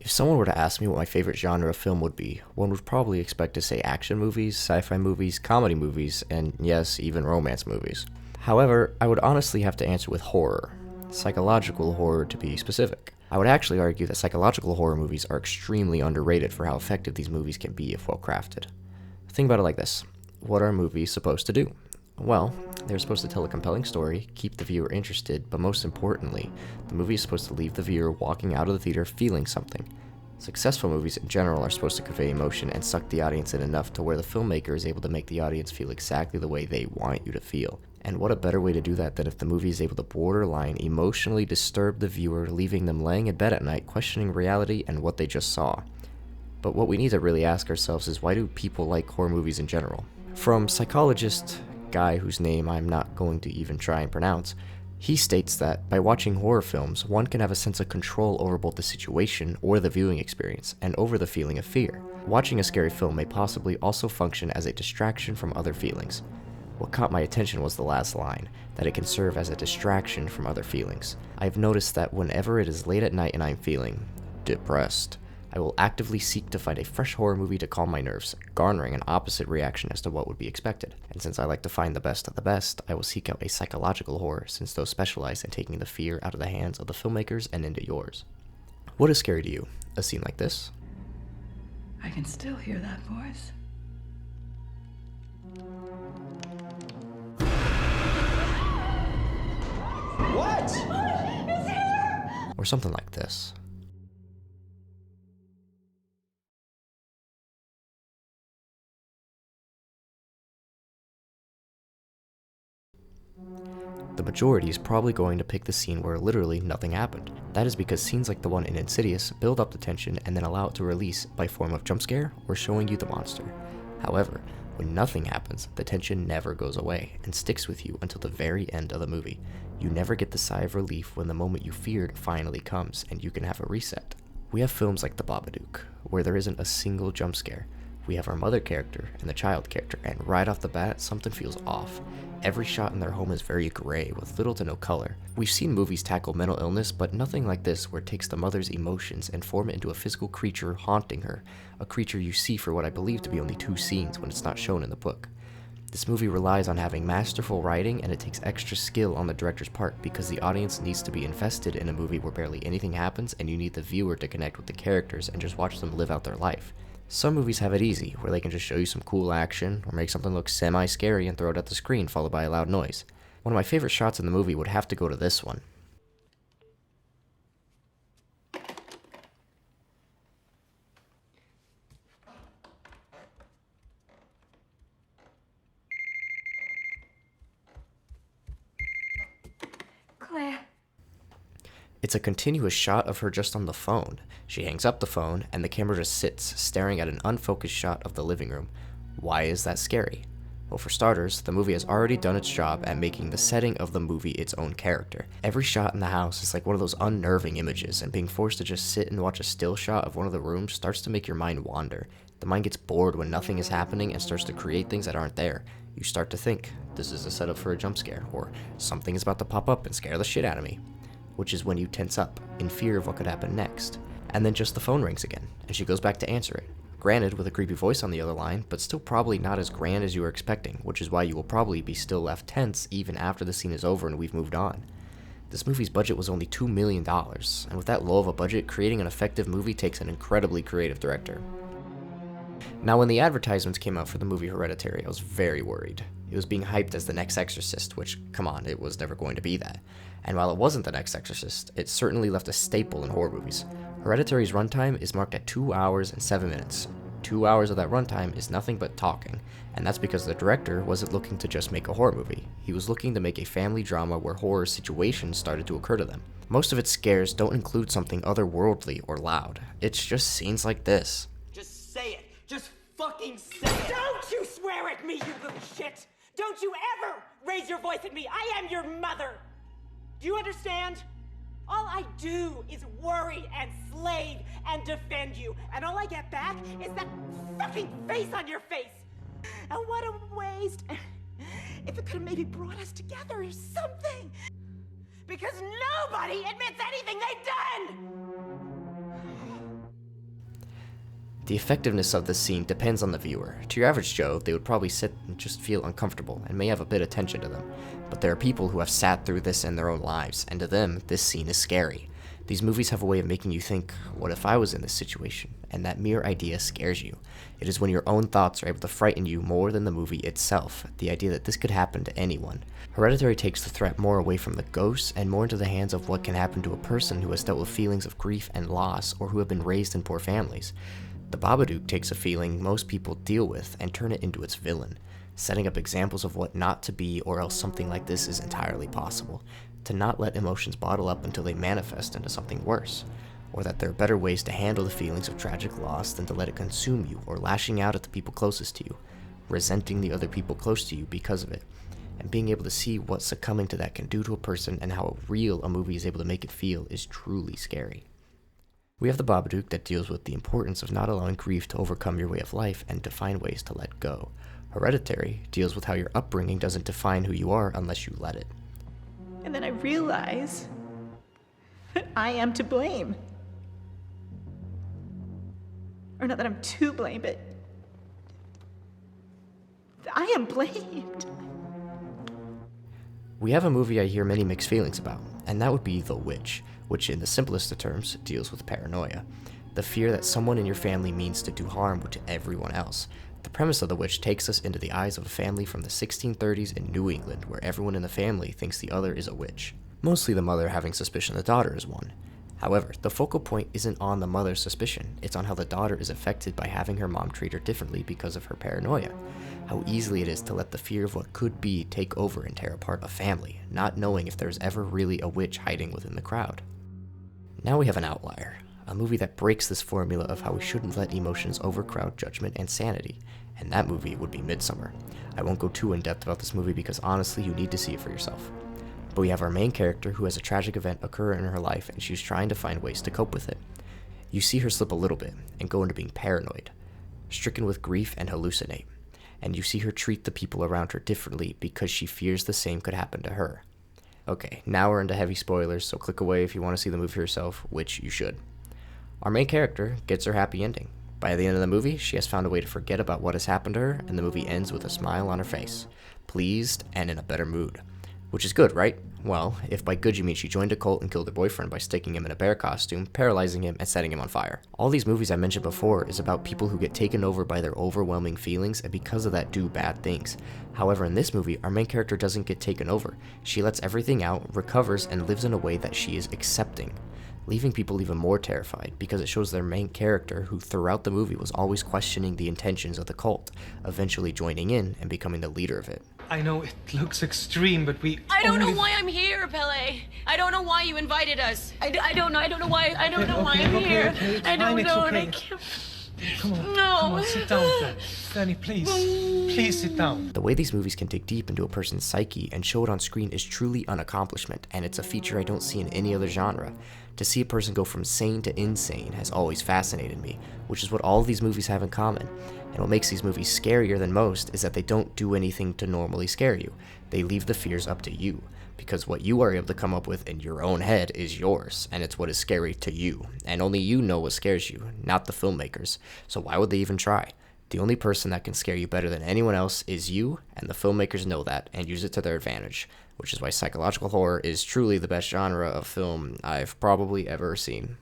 If someone were to ask me what my favorite genre of film would be, one would probably expect to say action movies, sci-fi movies, comedy movies, and yes, even romance movies. However, I would honestly have to answer with horror. Psychological horror to be specific. I would actually argue that psychological horror movies are extremely underrated for how effective these movies can be if well crafted. Think about it like this. What are movies supposed to do? Well, they're supposed to tell a compelling story, keep the viewer interested, but most importantly, the movie is supposed to leave the viewer walking out of the theater feeling something. Successful movies in general are supposed to convey emotion and suck the audience in enough to where the filmmaker is able to make the audience feel exactly the way they want you to feel. And what a better way to do that than if the movie is able to borderline emotionally disturb the viewer, leaving them laying in bed at night questioning reality and what they just saw. But what we need to really ask ourselves is, why do people like horror movies in general? From psychologist guy whose name I'm not going to even try and pronounce, he states that by watching horror films, one can have a sense of control over both the situation or the viewing experience, and over the feeling of fear. Watching a scary film may possibly also function as a distraction from other feelings. What caught my attention was the last line, that it can serve as a distraction from other feelings. I've noticed that whenever it is late at night and I'm feeling depressed, I will actively seek to find a fresh horror movie to calm my nerves, garnering an opposite reaction as to what would be expected. And since I like to find the best of the best, I will seek out a psychological horror, since those specialize in taking the fear out of the hands of the filmmakers and into yours. What is scary to you? A scene like this? I can still hear that voice. What? It's here! Or something like this. The majority is probably going to pick the scene where literally nothing happened. That is because scenes like the one in Insidious build up the tension and then allow it to release by form of jump scare or showing you the monster. However, when nothing happens, the tension never goes away and sticks with you until the very end of the movie. You never get the sigh of relief when the moment you feared finally comes and you can have a reset. We have films like The Babadook, where there isn't a single jump scare. We have our mother character and the child character, and right off the bat, something feels off. Every shot in their home is very gray, with little to no color. We've seen movies tackle mental illness, but nothing like this, where it takes the mother's emotions and form it into a physical creature haunting her, a creature you see for what I believe to be only 2 scenes when it's not shown in the book. This movie relies on having masterful writing, and it takes extra skill on the director's part because the audience needs to be invested in a movie where barely anything happens, and you need the viewer to connect with the characters and just watch them live out their life. Some movies have it easy, where they can just show you some cool action, or make something look semi-scary and throw it at the screen followed by a loud noise. One of my favorite shots in the movie would have to go to this one. Claire. It's a continuous shot of her just on the phone. She hangs up the phone, and the camera just sits, staring at an unfocused shot of the living room. Why is that scary? Well, for starters, the movie has already done its job at making the setting of the movie its own character. Every shot in the house is like one of those unnerving images, and being forced to just sit and watch a still shot of one of the rooms starts to make your mind wander. The mind gets bored when nothing is happening and starts to create things that aren't there. You start to think, this is a setup for a jump scare, or something is about to pop up and scare the shit out of me. Which is when you tense up, in fear of what could happen next. And then just the phone rings again, and she goes back to answer it. Granted, with a creepy voice on the other line, but still probably not as grand as you were expecting, which is why you will probably be still left tense even after the scene is over and we've moved on. This movie's budget was only $2 million, and with that low of a budget, creating an effective movie takes an incredibly creative director. Now, when the advertisements came out for the movie Hereditary, I was very worried. It was being hyped as the next Exorcist, which, come on, it was never going to be that. And while it wasn't the next Exorcist, it certainly left a staple in horror movies. Hereditary's runtime is marked at 2 hours and 7 minutes. 2 hours of that runtime is nothing but talking, and that's because the director wasn't looking to just make a horror movie. He was looking to make a family drama where horror situations started to occur to them. Most of its scares don't include something otherworldly or loud. It's just scenes like this. Just say it. Just fucking say it. Don't you swear at me, you little shit! Don't you ever raise your voice at me! I am your mother! Do you understand? All I do is worry and slave and defend you, and all I get back is that fucking face on your face! And what a waste! If it could have maybe brought us together or something! Because nobody admits anything they've done! The effectiveness of this scene depends on the viewer. To your average Joe, they would probably sit and just feel uncomfortable and may have a bit of tension to them. But there are people who have sat through this in their own lives, and to them, this scene is scary. These movies have a way of making you think, what if I was in this situation? And that mere idea scares you. It is when your own thoughts are able to frighten you more than the movie itself, the idea that this could happen to anyone. Hereditary takes the threat more away from the ghosts and more into the hands of what can happen to a person who has dealt with feelings of grief and loss or who have been raised in poor families. The Babadook takes a feeling most people deal with and turn it into its villain, setting up examples of what not to be, or else something like this is entirely possible. To not let emotions bottle up until they manifest into something worse, or that there are better ways to handle the feelings of tragic loss than to let it consume you, or lashing out at the people closest to you, resenting the other people close to you because of it, and being able to see what succumbing to that can do to a person and how real a movie is able to make it feel is truly scary. We have the Babadook that deals with the importance of not allowing grief to overcome your way of life and to find ways to let go. Hereditary deals with how your upbringing doesn't define who you are unless you let it. And then I realize that I am to blame. Or not that I'm to blame, but I am blamed. We have a movie I hear many mixed feelings about, and that would be The Witch, which in the simplest of terms deals with paranoia. The fear that someone in your family means to do harm to everyone else. The premise of The Witch takes us into the eyes of a family from the 1630s in New England, where everyone in the family thinks the other is a witch. Mostly the mother having suspicion the daughter is one. However, the focal point isn't on the mother's suspicion, it's on how the daughter is affected by having her mom treat her differently because of her paranoia. How easily it is to let the fear of what could be take over and tear apart a family, not knowing if there's ever really a witch hiding within the crowd. Now we have an outlier, a movie that breaks this formula of how we shouldn't let emotions overcrowd judgment and sanity, and that movie would be Midsummer. I won't go too in-depth about this movie because honestly you need to see it for yourself. But we have our main character who has a tragic event occur in her life and she's trying to find ways to cope with it. You see her slip a little bit and go into being paranoid, stricken with grief and hallucinate, and you see her treat the people around her differently because she fears the same could happen to her. Okay, now we're into heavy spoilers, so click away if you want to see the movie for yourself, which you should. Our main character gets her happy ending. By the end of the movie, she has found a way to forget about what has happened to her, and the movie ends with a smile on her face, pleased and in a better mood. Which is good, right? Well, if by good you mean she joined a cult and killed her boyfriend by sticking him in a bear costume, paralyzing him, and setting him on fire. All these movies I mentioned before is about people who get taken over by their overwhelming feelings and because of that do bad things. However, in this movie, our main character doesn't get taken over. She lets everything out, recovers, and lives in a way that she is accepting, leaving people even more terrified because it shows their main character, who throughout the movie was always questioning the intentions of the cult, eventually joining in and becoming the leader of it. I know it looks extreme, but I don't know why I'm here, Pele. I don't know why you invited us. I don't know. I don't know why. I don't know why I'm here. I don't know, and I can't. Come on. No. Come on, sit down, Danny. Danny, please. Please sit down. The way these movies can dig deep into a person's psyche and show it on screen is truly an accomplishment, and it's a feature I don't see in any other genre. To see a person go from sane to insane has always fascinated me, which is what all of these movies have in common. And what makes these movies scarier than most is that they don't do anything to normally scare you. They leave the fears up to you, because what you are able to come up with in your own head is yours, and it's what is scary to you, and only you know what scares you, not the filmmakers. So why would they even try? The only person that can scare you better than anyone else is you, and the filmmakers know that and use it to their advantage, which is why psychological horror is truly the best genre of film I've probably ever seen.